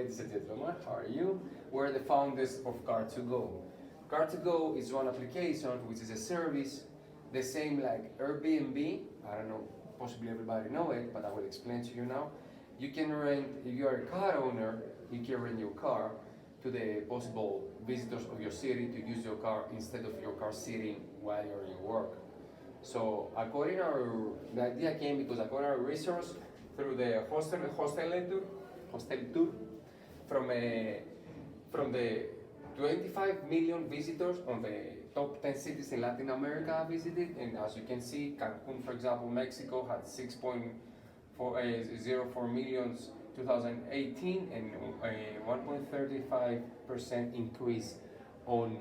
ladies and gentlemen, how are you? We're the founders of CarToGo. CarToGo is one application which is a service, the same like Airbnb. I don't know, possibly everybody know it, but I will explain to you now. You can rent, if you are a car owner, you can rent your car to the possible visitors of your city to use your car instead of your car sitting while you're in work. So the idea came because according to our research through the hostel tour from the 25 million visitors on the top 10 cities in Latin America visited, and as you can see, Cancun, for example, Mexico had 6.04 million 2018 and a 1.35% increase on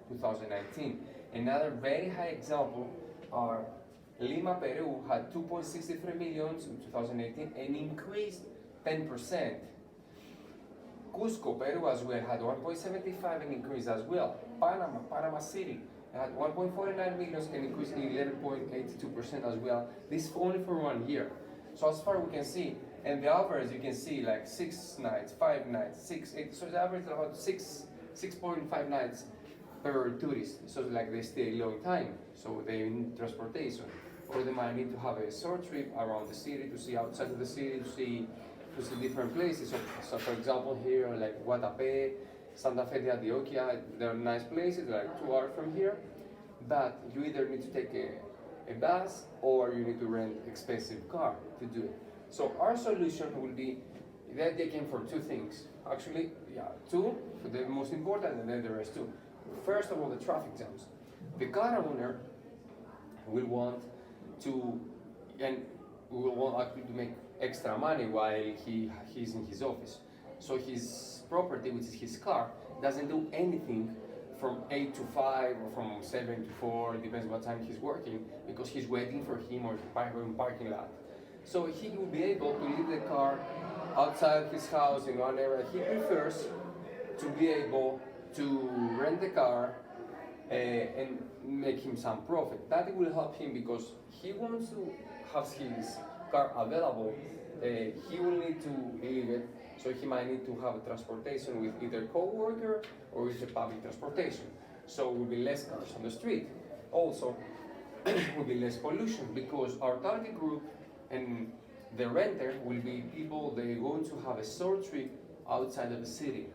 2019. Another very high example are Lima, Peru had 2.63 million in 2018 and increased 10%. Cusco, Peru as well had 1.75 and increased as well. Panama City had 1.49 million and increased 11.82% as well. This only for 1 year. So as far as we can see, and the average you can see like 6 nights, 5 nights, 6, 8. So the average is about 6.5 nights per tourist. So like they stay a long time. So they need transportation, or they might need to have a short trip around the city to see outside of the city to see different places. So for example here like Guatapé, Santa Fe de Antioquia, they're nice places, like 2 hours from here. But you either need to take a bus or you need to rent expensive car to do it. So our solution will be, the idea came for 2 things. Actually, yeah, 2, the most important, and then the rest too. First of all, the traffic jams. The car owner will want to, and will want actually to make extra money while he's in his office. So his property, which is his car, doesn't do anything from 8 to 5 or from 7 to 4, it depends what time he's working, because he's waiting for him or in parking lot. So he will be able to leave the car outside his house in one area. He prefers to be able to rent the car and make him some profit. That will help him because he wants to have his car available. He will need to leave it, so he might need to have a transportation with either co-worker or with the public transportation. So will be less cars on the street. Also, will be less pollution because our target group and the renter will be people they're going to have a short trip outside of the city.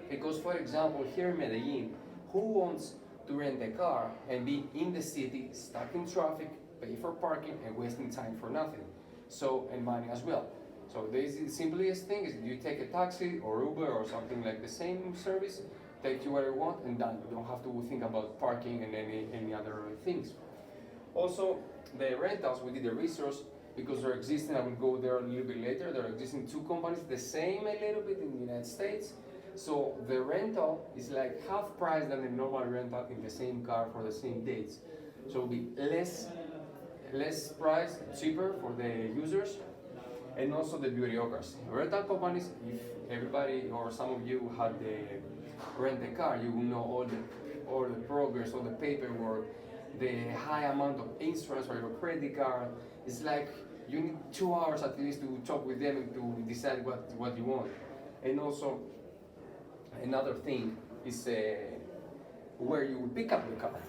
Because for example, here in Medellin, who wants to rent a car and be in the city, stuck in traffic, pay for parking and wasting time for nothing? So, and money as well. So the simplest thing is you take a taxi or Uber or something like the same service, take you where you want and done. You don't have to think about parking and any other things. Also, the rentals, we did the research because they're existing, I will go there a little bit later, there are existing 2 companies, the same a little bit in the United States. So the rental is like half price than the normal rental in the same car for the same dates. So it will be less price, cheaper for the users, and also the bureaucracy. Rental companies, if everybody or some of you had the rent a car, you will know all the progress, all the paperwork, the high amount of insurance for your credit card. It's like you need 2 hours at least to talk with them and to decide what you want. And also another thing is where you will pick up the car.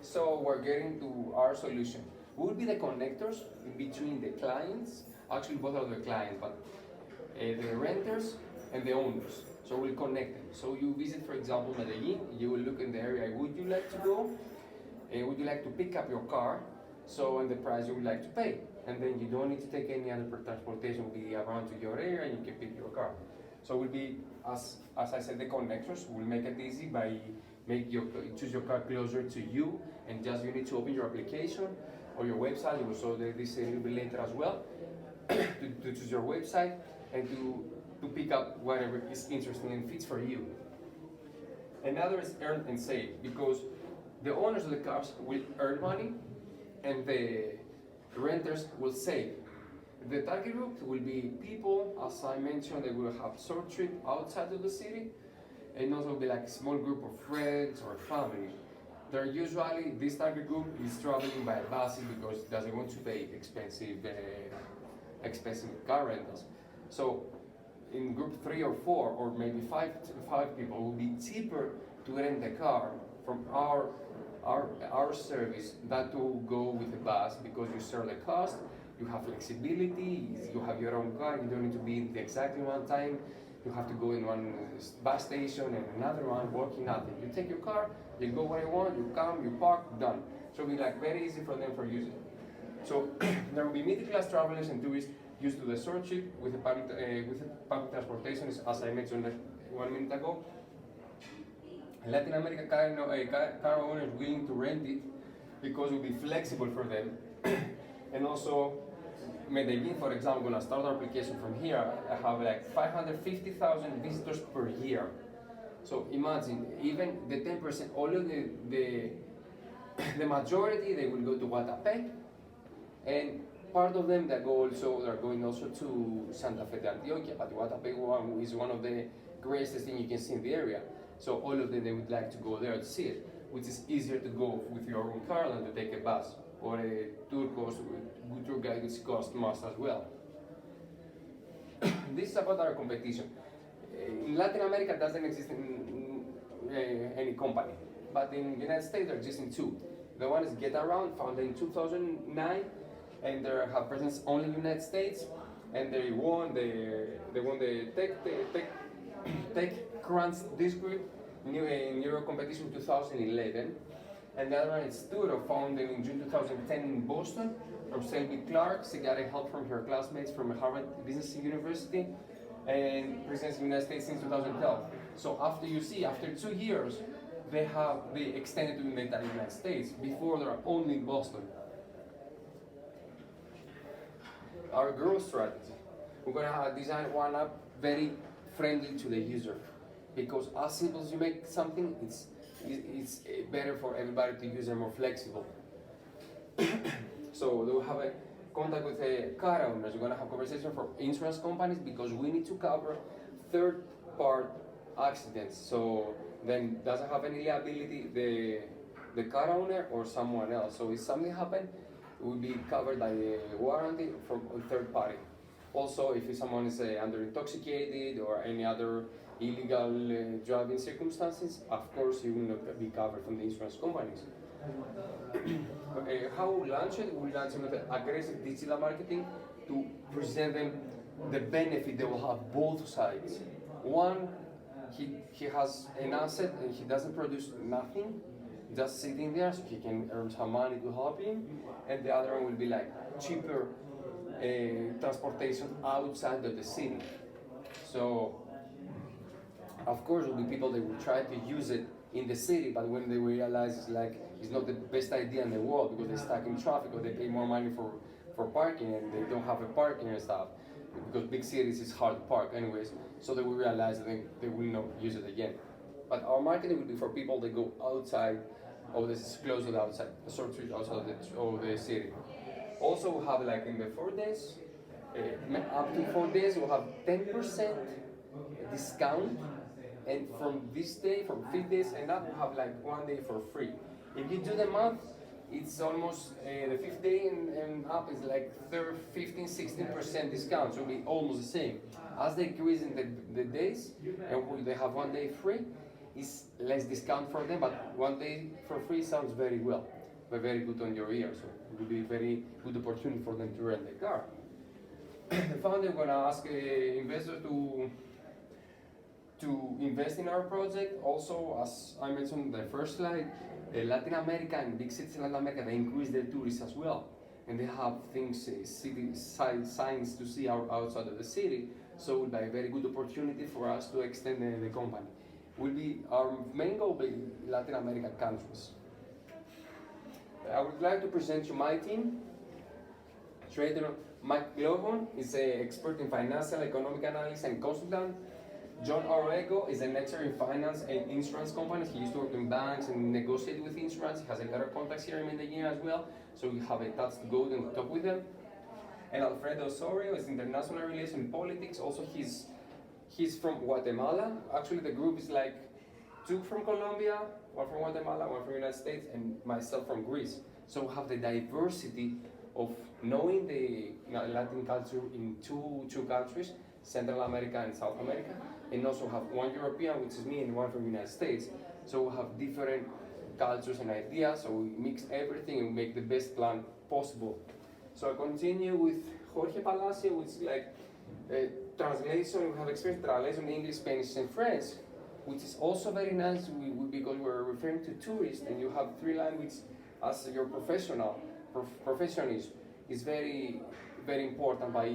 So we're getting to our solution. We will be the connectors in between the clients, actually both of the clients, but the renters and the owners. So we'll connect them. So you visit, for example, Medellin, you will look in the area, would you like to go? Would you like to pick up your car? So, and the price you would like to pay. And then you don't need to take any other transportation, will be around to your area and you can pick your car. So we'll be, as I said, the connectors will make it easy by choose your car closer to you, and just you need to open your application or your website. We will show this a little bit later as well. to choose your website and to pick up whatever is interesting and fits for you. Another is earn and save, because the owners of the cars will earn money and the renters will save. The target group will be people, as I mentioned, they will have short trip outside of the city, and also be like a small group of friends or family. They're usually, this target group is traveling by buses because it doesn't want to pay expensive car rentals. So in group 3 or 4 or maybe five people, it will be cheaper to rent a car from our service than to go with a bus, because you share the cost, you have flexibility, you have your own car, you don't need to be in the exactly one time, you have to go in one bus station and another one, walking, nothing. You take your car, you go where you want, you come, you park, done. So it'll be like very easy for them for using. So there will be middle class travelers and tourists used to the short trip with the public transportation, as I mentioned 1 minute ago. Latin American car owners willing to rent it because it will be flexible for them. And also, Medellin, for example, gonna start our application from here. I have like 550,000 visitors per year. So imagine, even the 10%, all of the majority, they will go to Guatapé, and part of them that are going also to Santa Fe de Antioquia, but Guatapé is one of the greatest things you can see in the area. So all of them, they would like to go there to see it, which is easier to go with your own car than to take a bus, or a tour cost, good tour guide, which costs much as well. This is about our competition. In Latin America, doesn't exist in any company, but in the United States, there existing two. The one is Get Around, founded in 2009, and they have presence only in the United States, and they won the Tech Crunch Disc Group in Euro competition 2011. And the other one is Turo, founded in June 2010 in Boston from Selby Clark. She got help from her classmates from Harvard Business University, and presents in the United States since 2012. So after 2 years, they extended to the entire United States. Before, they were only in Boston. Our growth strategy. We're gonna design one app very friendly to the user, because as simple as you make something, it's better for everybody to use and more flexible. So they will have a contact with the car owners. We're gonna have conversation for insurance companies, because we need to cover third-part accidents. So then doesn't have any liability the car owner or someone else. So if something happened, it will be covered by the warranty from a third party. Also, if someone is under intoxicated or any other illegal driving circumstances, of course, you will not be covered from the insurance companies. How we launch it? We launch it with aggressive digital marketing to present them the benefit. They will have both sides. One, he has an asset and he doesn't produce nothing, just sitting there, so he can earn some money to help him. And the other one will be like cheaper transportation outside of the city. So, of course, there will be people that will try to use it in the city, but when they realize it's not the best idea in the world, because they're stuck in traffic or they pay more money for parking and they don't have a parking and stuff, because big cities is hard to park anyways, so they will realize that they will not use it again. But our marketing will be for people that go outside of this, close to the outside, the short street outside of the city. Also, we have like in the 4 days, up to 4 days, we'll have 10% discount. And from this day, from 5 days and up, we'll have like 1 day for free. If you do the math, it's almost the 5th day and up is like 15-16% discount, so it'll be almost the same. As they increase in the days, and they have 1 day free, it's less discount for them, but 1 day for free sounds very well, very good on your ear, so it will be a very good opportunity for them to rent the car. The founder gonna ask investors to invest in our project. Also, as I mentioned in the first slide, Latin America and big cities in Latin America, they increase their tourists as well. And they have things, city signs to see outside of the city. So it will be a very good opportunity for us to extend the company. Our main goal will be Latin American countries. I would like to present you my team. Trader Mike Globon is an expert in financial, economic analysis and consultant. John Orego is an expert in finance and insurance companies. He used to work in banks and negotiate with insurance. He has a lot of contacts here in Medellin as well, so we have a touch to go and talk with them. And Alfredo Osorio is international relations and politics. Also, he's from Guatemala. Actually, the group is like 2 from Colombia, 1 from Guatemala, 1 from the United States, and myself from Greece. So we have the diversity of knowing the Latin culture in two countries, Central America and South America, and also have one European, which is me, and one from the United States. So we have different cultures and ideas, so we mix everything and make the best plan possible. So I continue with Jorge Palacio, which is like a translation. We have experience translation in English, Spanish, and French, which is also very nice because we're referring to tourists, and you have three languages as your professionalism is very, very important by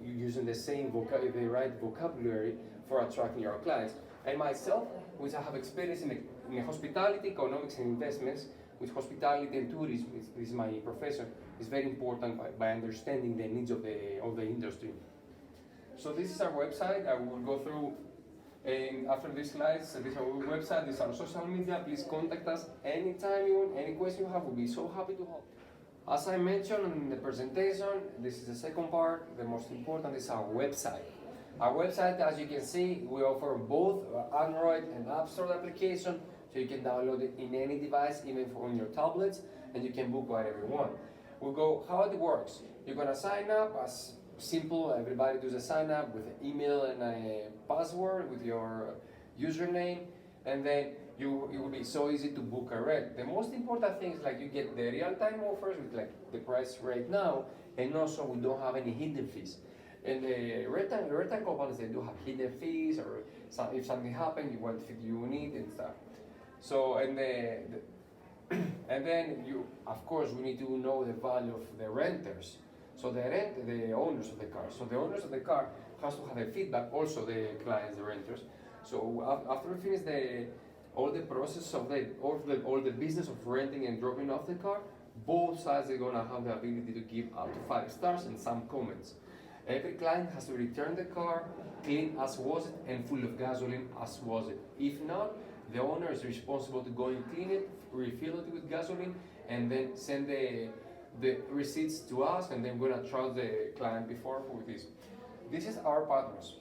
using the the right vocabulary for attracting your clients. And myself, which I have experience in hospitality, economics, and investments, with hospitality and tourism, this is my profession, is very important by understanding the needs of the industry. So this is our website. I will go through, and after these slides, this is our website, this is our social media. Please contact us anytime you want, any question you have, we'll be so happy to help. As I mentioned in the presentation, this is the second part. The most important is our website. Our website, as you can see, we offer both Android and App Store application, so you can download it in any device, even on your tablets, and you can book whatever you want. We'll go how it works. You're gonna sign up as simple. Everybody does a sign up with an email and a password with your username, and then it will be so easy to book a rent. The most important thing is like you get the real-time offers with like the price right now, and also we don't have any hidden fees. And the rental companies, they do have hidden fees, or if something happens, what you need and stuff. So and and then of course, we need to know the value of the renters. So the owners of the car. So the owners of the car has to have a feedback, also the clients, the renters. So after we finish all the process of all the business of renting and dropping off the car, both sides are gonna have the ability to give up to 5 stars and some comments. Every client has to return the car clean as was it and full of gasoline as was it. If not, the owner is responsible to go and clean it, refill it with gasoline, and then send the receipts to us, and then we're gonna charge the client before for this. This is our partners.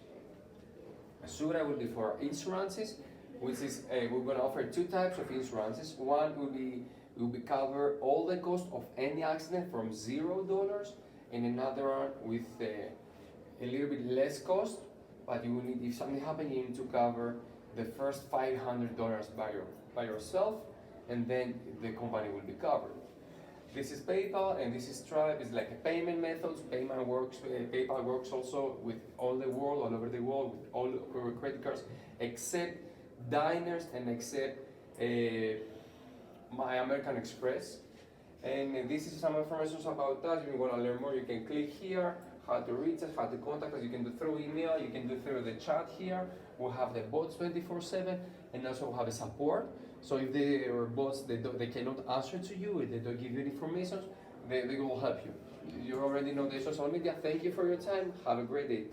Sura will be for insurances, which is we're gonna offer 2 types of insurances. One will be cover all the cost of any accident from $0, and another one with a little bit less cost, but you will need, if something happens, you need to cover the first $500 by yourself, and then the company will be covered. This is PayPal and this is Stripe. It's like a payment methods. PayPal works also with all over the world, with all credit cards, except diners and except My American Express. And this is some information about us. If you want to learn more, you can click here, how to reach us, how to contact us. You can do through email, you can do through the chat here. We'll have the bots 24/7, and also we'll have a support. So if the bots they cannot answer to you, if they don't give you information, they will help you. You already know the social media. Thank you for your time. Have a great day.